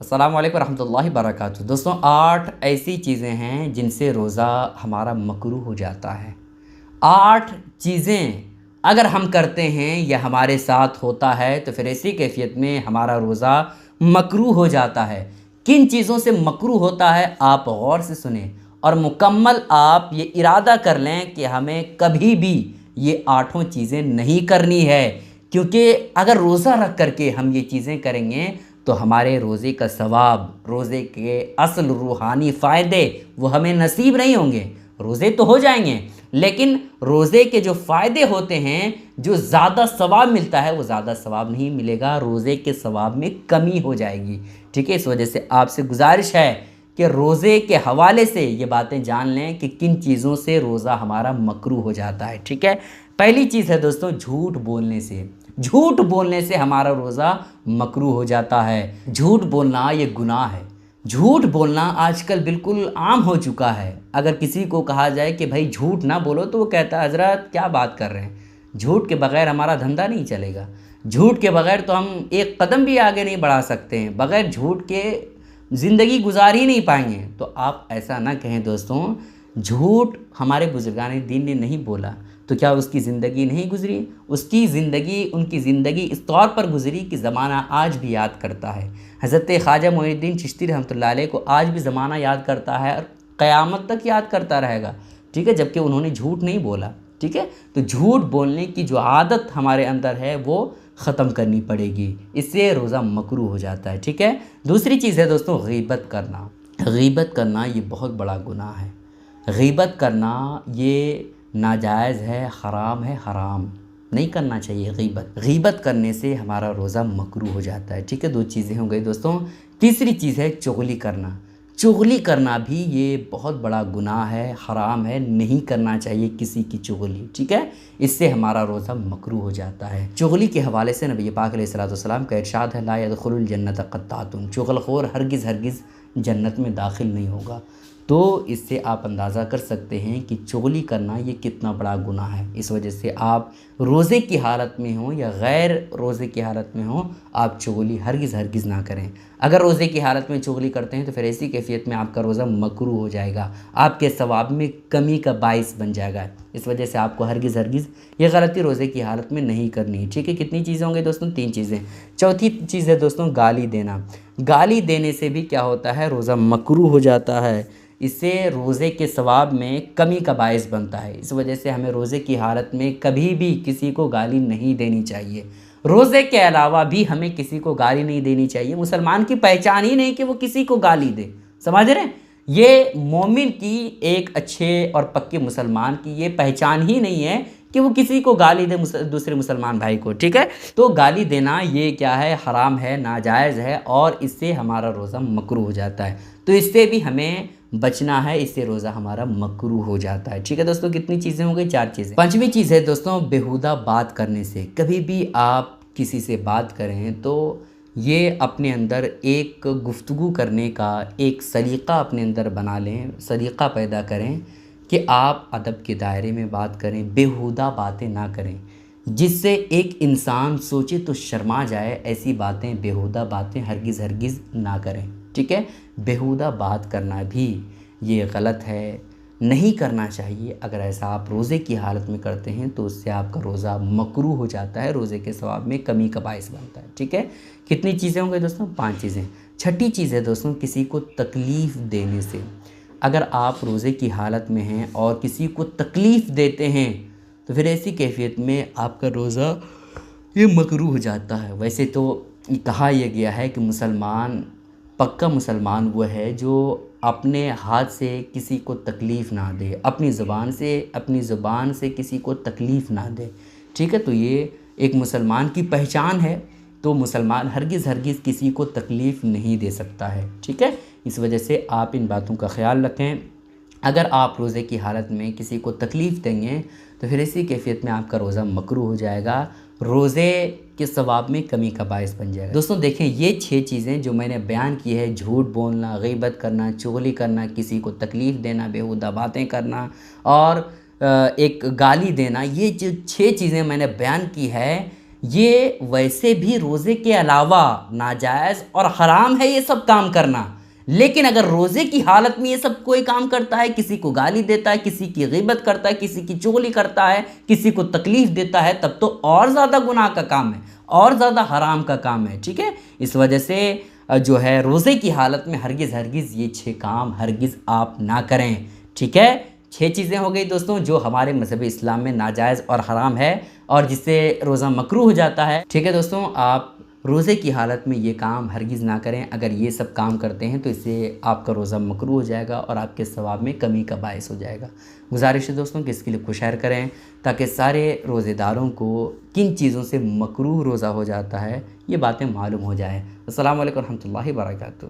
अस्सलाम वालेकुम रहमतुल्लाहि बरकातहू। दोस्तों 8 ऐसी चीज़ें हैं जिनसे रोज़ा हमारा मकरूह हो जाता है। 8 चीज़ें अगर हम करते हैं या हमारे साथ होता है तो फिर ऐसी कैफ़ियत में हमारा रोज़ा मकरूह हो जाता है। किन चीज़ों से मकरूह होता है आप गौर से सुने और मुकम्मल आप ये इरादा कर लें कि हमें कभी भी ये 8 चीज़ें नहीं करनी है, क्योंकि अगर रोज़ा रख कर के हम ये चीज़ें करेंगे तो हमारे रोज़े का सवाब, रोज़े के असल रूहानी फ़ायदे वो हमें नसीब नहीं होंगे। रोज़े तो हो जाएंगे लेकिन रोज़े के जो फ़ायदे होते हैं, जो ज़्यादा सवाब मिलता है वो ज़्यादा सवाब नहीं मिलेगा, रोज़े के सवाब में कमी हो जाएगी। ठीक है, इस वजह से आपसे गुजारिश है कि रोज़े के हवाले से ये बातें जान लें कि किन चीज़ों से रोज़ा हमारा मकरूह हो जाता है। ठीक है, पहली चीज़ है दोस्तों झूठ बोलने से। झूठ बोलने से हमारा रोज़ा मकरूह हो जाता है। झूठ बोलना ये गुनाह है। झूठ बोलना आजकल बिल्कुल आम हो चुका है। अगर किसी को कहा जाए कि भाई झूठ ना बोलो तो वो कहता है हज़रत क्या बात कर रहे हैं, झूठ के बग़ैर हमारा धंधा नहीं चलेगा, झूठ के बग़ैर तो हम एक कदम भी आगे नहीं बढ़ा सकते हैं, बग़ैर झूठ के ज़िंदगी गुजार ही नहीं पाएंगे। तो आप ऐसा ना कहें दोस्तों, झूठ हमारे बुजुर्गान दीन ने नहीं बोला तो क्या उसकी ज़िंदगी नहीं गुज़री? उसकी ज़िंदगी, उनकी ज़िंदगी इस तौर पर गुज़री कि ज़माना आज भी याद करता है। हज़रत ख्वाजा मोइनुद्दीन चिश्ती रहमतुल्लाह अलैह को आज भी ज़माना याद करता है और क़यामत तक याद करता रहेगा। ठीक है, जबकि उन्होंने झूठ नहीं बोला। ठीक है, तो झूठ बोलने की जो आदत हमारे अंदर है वो ख़त्म करनी पड़ेगी, इससे रोज़ा मकरूह हो जाता है। ठीक है, दूसरी चीज़ है दोस्तों गीबत करना। गीबत करना ये बहुत बड़ा गुनाह है। गीबत करना ये नाजायज़ है, हराम है, हराम नहीं करना चाहिए। गीबत करने से हमारा रोज़ा मकरूह हो जाता है। ठीक है, 2 चीज़ें हो गई दोस्तों। तीसरी चीज़ है चुगली करना। चुगली करना भी ये बहुत बड़ा गुनाह है, हराम है, नहीं करना चाहिए किसी की चुगली। ठीक है, इससे हमारा रोज़ा मकरूह हो जाता है। चुगली के हवाले से नबी पाक अलैहिस्सलाम का इरशाद है, ला यदखुलुल जन्नत क़त्तातुन, चुगलखोर हरगिज़ हरगिज़ जन्नत में दाखिल नहीं होगा। तो इससे आप अंदाज़ा कर सकते हैं कि चुगली करना ये कितना बड़ा गुनाह है। इस वजह से आप रोज़े की हालत में हों या गैर रोज़े की हालत में हों, आप चुगली हरगिज़ हरगिज़ ना करें। अगर रोज़े की हालत में चुगली करते हैं तो फिर ऐसी कैफ़ियत में आपका रोज़ा मकरूह हो जाएगा, आपके सवाब में कमी का बाइस बन जाएगा। इस वजह से आपको हरगिज़ हरगिज़ ये गलती रोज़े की हालत में नहीं करनी है। ठीक है, कितनी चीज़ें होंगी दोस्तों? 3 चीज़ें। चौथी चीज़ है दोस्तों गाली देना। गाली देने से भी क्या होता है, रोज़ा मकरूह हो जाता है। इससे रोज़े के सवाब में कमी का बायस बनता है। इस वजह से हमें रोज़े की हालत में कभी भी किसी को गाली नहीं देनी चाहिए। रोज़े के अलावा भी हमें किसी को गाली नहीं देनी चाहिए। मुसलमान की पहचान ही नहीं कि वो किसी को गाली दे, समझ रहे हैं? ये मोमिन की, एक अच्छे और पक्के मुसलमान की ये पहचान ही नहीं है कि वो किसी को गाली दे, दूसरे मुसलमान भाई को। ठीक है, तो गाली देना ये क्या है, हराम है, नाजायज़ है और इससे हमारा रोज़ा मकरूह हो जाता है। तो इससे भी हमें बचना है, इससे रोज़ा हमारा मकरूह हो जाता है। ठीक है दोस्तों, कितनी चीज़ें हो गई? 4 चीज़ें। 5वीं चीज़ है दोस्तों बेहुदा बात करने से। कभी भी आप किसी से बात करें तो ये अपने अंदर एक गुफ्तगू करने का एक सलीक़ा अपने अंदर बना लें, सलीक़ा पैदा करें कि आप अदब के दायरे में बात करें, बेहुदा बातें ना करें, जिससे एक इंसान सोचे तो शर्मा जाए। ऐसी बातें, बेहुदा बातें हरगिज़ हरगिज़ ना करें। ठीक है, बेहुदा बात करना भी ये गलत है, नहीं करना चाहिए। अगर ऐसा आप रोज़े की हालत में करते हैं तो उससे आपका रोज़ा मकरूह हो जाता है, रोज़े के सवाब में कमी का बायस बनता है। ठीक है, कितनी चीज़ें होंगी दोस्तों? 5 चीज़ें। छठी चीज़ है दोस्तों किसी को तकलीफ़ देने से। अगर आप रोज़े की हालत में हैं और किसी को तकलीफ़ देते हैं तो फिर ऐसी कैफ़ियत में आपका रोज़ा ये मकरूह हो जाता है। वैसे तो कहा यह गया है कि मुसलमान, पक्का मुसलमान वो है जो अपने हाथ से किसी को तकलीफ़ ना दे, अपनी ज़ुबान से किसी को तकलीफ़ ना दे। ठीक है, तो ये एक मुसलमान की पहचान है। तो मुसलमान हरगिज़ हरगिज़ किसी को तकलीफ़ नहीं दे सकता है। ठीक है, इस वजह से आप इन बातों का ख़्याल रखें। अगर आप रोज़े की हालत में किसी को तकलीफ़ देंगे तो फिर इसी कैफ़ियत में आपका रोज़ा मकरूह हो जाएगा, रोज़े के सवाब में कमी का बायस बन जाएगा। दोस्तों देखें, ये 6 चीज़ें जो मैंने बयान की है, झूठ बोलना, गीबत करना, चुगली करना, किसी को तकलीफ़ देना, बेहुदा बातें करना और एक गाली देना, ये जो 6 चीज़ें मैंने बयान की है, ये वैसे भी रोज़े के अलावा नाजायज़ और हराम है ये सब काम करना, लेकिन अगर रोज़े की हालत में ये सब कोई काम करता है, किसी को गाली देता है, किसी की ग़ीबत करता है, किसी की चुगली करता है, किसी को तकलीफ़ देता है, तब तो और ज़्यादा गुनाह का काम है, और ज़्यादा हराम का काम है। ठीक है, इस वजह से जो है रोज़े की हालत में हरगिज़ हरगिज़ ये 6 काम हरगिज़ आप ना करें। ठीक है, 6 चीज़ें हो गई दोस्तों जो हमारे मज़हब इस्लाम में नाजायज़ और हराम है और जिससे रोज़ा मकरूह हो जाता है। ठीक है दोस्तों, आप रोज़े की हालत में ये काम हरगिज़ ना करें। अगर ये सब काम करते हैं तो इससे आपका रोज़ा मकरूह हो जाएगा और आपके सवाब में कमी का बायस हो जाएगा। गुजारिश है दोस्तों कि इसके लिए को शेयर करें ताकि सारे रोज़ेदारों को किन चीज़ों से मकरूह रोज़ा हो जाता है ये बातें मालूम हो जाए। अस्सलामु अलैकुम रहमतुल्लाहि व बरकातहू।